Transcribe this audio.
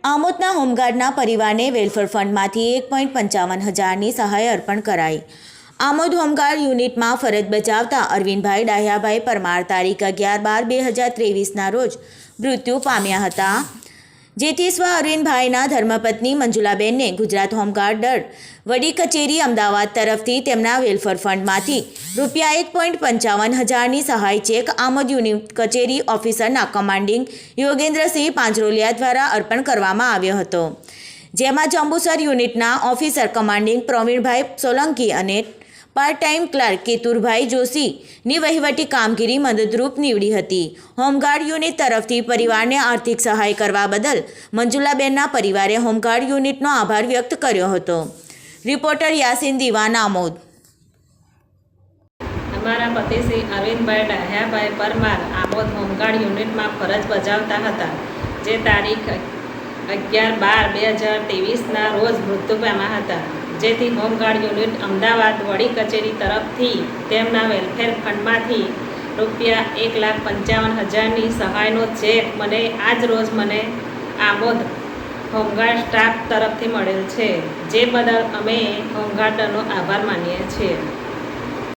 આમોદના હોમગાર્ડના પરિવારને વેલફેર ફંડમાંથી 1.55 હજારની સહાય અર્પણ કરાઈ। આમોદ હોમગાર્ડ યુનિટમાં ફરજ બજાવતા અરવિંદભાઈ ડાહ્યાભાઈ પરમાર તારીખ 11/12/2023ના રોજ મૃત્યુ પામ્યા હતા, જેથી સ્વ અરવિંદભાઈના ધર્મપત્ની મંજુલાબેનને ગુજરાત હોમગાર્ડ દળ વડી કચેરી અમદાવાદ તરફથી તેમના વેલફેર ફંડમાંથી રૂપિયા 1.55 હજારની સહાય ચેક આમોદ યુનિટ કચેરી ઓફિસરના કમાન્ડિંગ યોગેન્દ્રસિંહ પાંજરોલિયા દ્વારા અર્પણ કરવામાં આવ્યો હતો, જેમાં જંબુસર યુનિટના ઓફિસર કમાન્ડિંગ પ્રવીણભાઈ સોલંકી અને પાર્ટ ટાઈમ ક્લાર્ક કેતુરભાઈ જોશીની વહીવટી કામગીરી મદદરૂપ નીવડી હતી। હોમગાર્ડ યુનિટ તરફથી પરિવારને આર્થિક સહાય કરવા બદલ મંજુલાબેનના પરિવારે હોમગાર્ડ યુનિટનો આભાર વ્યક્ત કર્યો હતો। રિપોર્ટર યાસીન દીવાન, આમોદ। અમારા પતિ શ્રી અરવિંદભાઈ ડાહ્યાભાઈ પરમાર આમોદ હોમગાર્ડ યુનિટમાં ફરજ બજાવતા હતા, જે તારીખ 11/12/2023ના રોજ મૃત્યુ પામ્યા હતા, જેથી હોમગાર્ડ યુનિટ અમદાવાદ વડી કચેરી તરફથી તેમના વેલફેર ફંડમાંથી રૂપિયા 1,55,000ની સહાયનો ચેક આજ રોજ મને આમોદ હોમગાર્ડ સ્ટાફ તરફથી મળેલ છે, જે બદલ અમે હોમગાર્ડનો આભાર માનીએ છીએ।